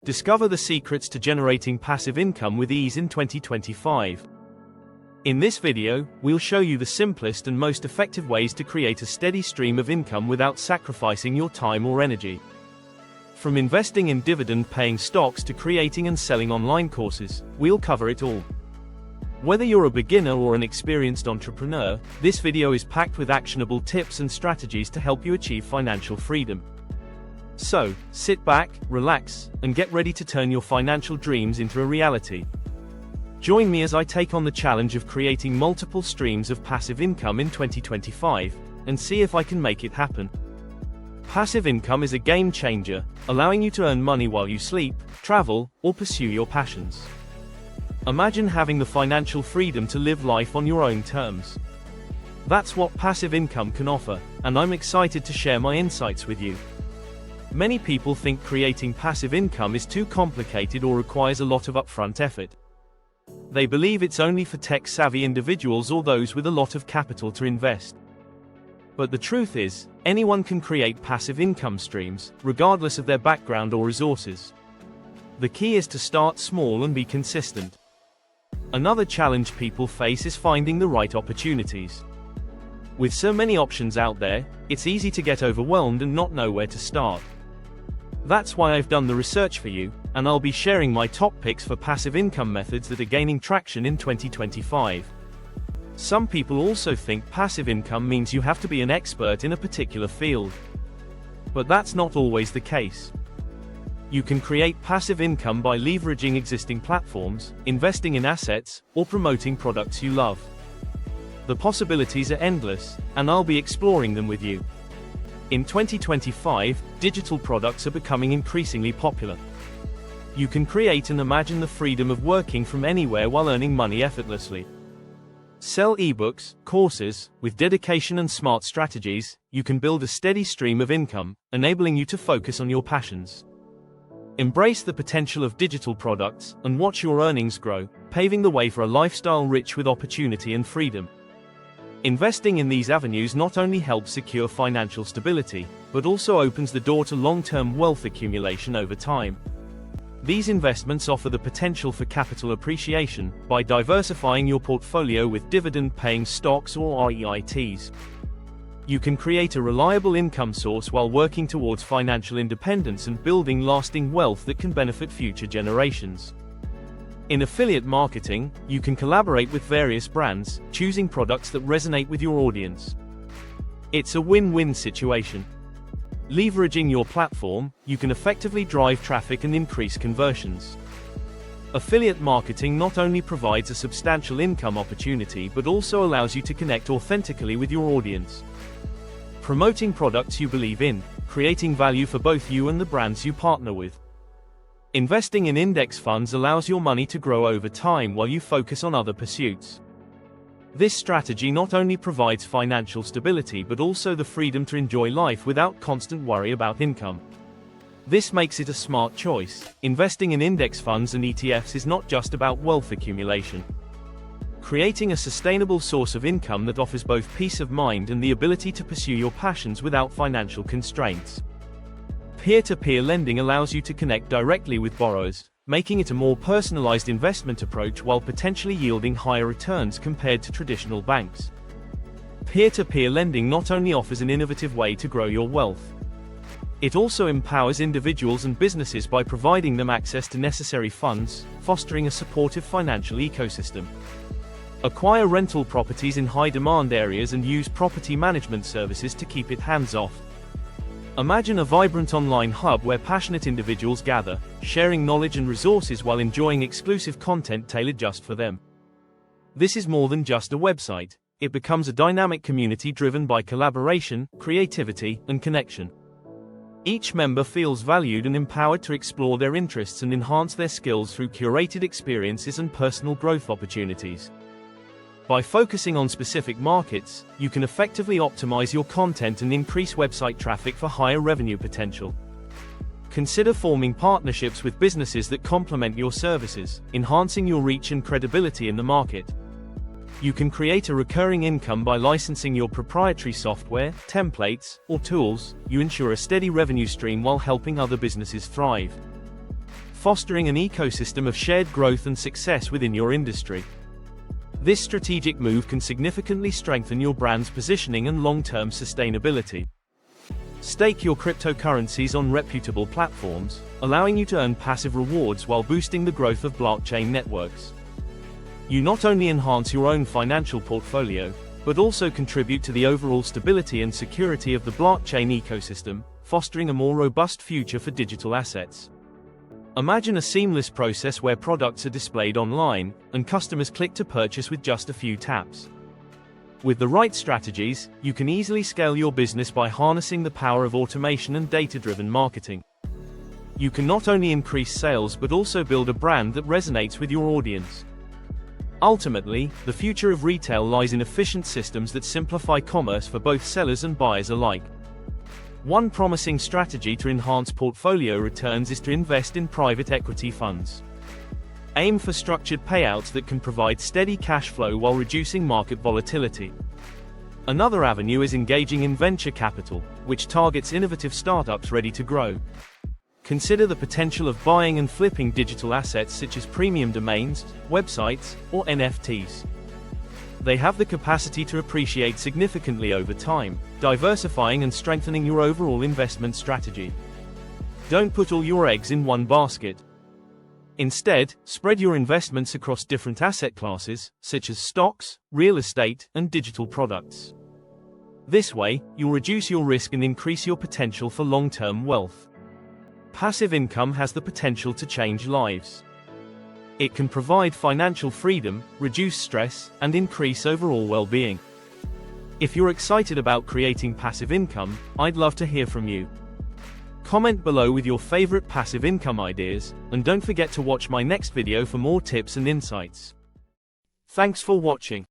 Discover the secrets to generating passive income with ease in 2025. In this video, we'll show you the simplest and most effective ways to create a steady stream of income without sacrificing your time or energy. From investing in dividend-paying stocks to creating and selling online courses, we'll cover it all. Whether you're a beginner or an experienced entrepreneur, this video is packed with actionable tips and strategies to help you achieve financial freedom. So, sit back, relax, and get ready to turn your financial dreams into a reality. Join me as I take on the challenge of creating multiple streams of passive income in 2025, and see if I can make it happen. Passive income is a game changer, allowing you to earn money while you sleep, travel, or pursue your passions. Imagine having the financial freedom to live life on your own terms. That's what passive income can offer, and I'm excited to share my insights with you. Many people think creating passive income is too complicated or requires a lot of upfront effort. They believe it's only for tech-savvy individuals or those with a lot of capital to invest. But the truth is, anyone can create passive income streams, regardless of their background or resources. The key is to start small and be consistent. Another challenge people face is finding the right opportunities. With so many options out there, it's easy to get overwhelmed and not know where to start. That's why I've done the research for you, and I'll be sharing my top picks for passive income methods that are gaining traction in 2025. Some people also think passive income means you have to be an expert in a particular field. But that's not always the case. You can create passive income by leveraging existing platforms, investing in assets, or promoting products you love. The possibilities are endless, and I'll be exploring them with you. In 2025, digital products are becoming increasingly popular. You can create and imagine the freedom of working from anywhere while earning money effortlessly. Sell ebooks, courses, with dedication and smart strategies, you can build a steady stream of income, enabling you to focus on your passions. Embrace the potential of digital products, and watch your earnings grow, paving the way for a lifestyle rich with opportunity and freedom. Investing in these avenues not only helps secure financial stability, but also opens the door to long-term wealth accumulation over time. These investments offer the potential for capital appreciation by diversifying your portfolio with dividend-paying stocks or REITs. You can create a reliable income source while working towards financial independence and building lasting wealth that can benefit future generations. In affiliate marketing, you can collaborate with various brands, choosing products that resonate with your audience. It's a win-win situation. Leveraging your platform, you can effectively drive traffic and increase conversions. Affiliate marketing not only provides a substantial income opportunity but also allows you to connect authentically with your audience. Promoting products you believe in, creating value for both you and the brands you partner with. Investing in index funds allows your money to grow over time while you focus on other pursuits. This strategy not only provides financial stability but also the freedom to enjoy life without constant worry about income. This makes it a smart choice. Investing in index funds and ETFs is not just about wealth accumulation. Creating a sustainable source of income that offers both peace of mind and the ability to pursue your passions without financial constraints. Peer-to-peer lending allows you to connect directly with borrowers, making it a more personalized investment approach while potentially yielding higher returns compared to traditional banks. Peer-to-peer lending not only offers an innovative way to grow your wealth, it also empowers individuals and businesses by providing them access to necessary funds, fostering a supportive financial ecosystem. Acquire rental properties in high-demand areas and use property management services to keep it hands-off. Imagine a vibrant online hub where passionate individuals gather, sharing knowledge and resources while enjoying exclusive content tailored just for them. This is more than just a website. It becomes a dynamic community driven by collaboration, creativity, and connection. Each member feels valued and empowered to explore their interests and enhance their skills through curated experiences and personal growth opportunities. By focusing on specific markets, you can effectively optimize your content and increase website traffic for higher revenue potential. Consider forming partnerships with businesses that complement your services, enhancing your reach and credibility in the market. You can create a recurring income by licensing your proprietary software, templates, or tools. You ensure a steady revenue stream while helping other businesses thrive. fostering an ecosystem of shared growth and success within your industry. This strategic move can significantly strengthen your brand's positioning and long-term sustainability. Stake your cryptocurrencies on reputable platforms, allowing you to earn passive rewards while boosting the growth of blockchain networks. You not only enhance your own financial portfolio, but also contribute to the overall stability and security of the blockchain ecosystem, fostering a more robust future for digital assets. Imagine a seamless process where products are displayed online, and customers click to purchase with just a few taps. With the right strategies, you can easily scale your business by harnessing the power of automation and data-driven marketing. You can not only increase sales but also build a brand that resonates with your audience. Ultimately, the future of retail lies in efficient systems that simplify commerce for both sellers and buyers alike. One promising strategy to enhance portfolio returns is to invest in private equity funds. Aim for structured payouts that can provide steady cash flow while reducing market volatility. Another avenue is engaging in venture capital, which targets innovative startups ready to grow. Consider the potential of buying and flipping digital assets such as premium domains, websites, or NFTs. They have the capacity to appreciate significantly over time, diversifying and strengthening your overall investment strategy. Don't put all your eggs in one basket. Instead, spread your investments across different asset classes, such as stocks, real estate, and digital products. This way, you'll reduce your risk and increase your potential for long-term wealth. Passive income has the potential to change lives. It can provide financial freedom, reduce stress, and increase overall well-being. If you're excited about creating passive income, I'd love to hear from you. Comment below with your favorite passive income ideas, and don't forget to watch my next video for more tips and insights. Thanks for watching.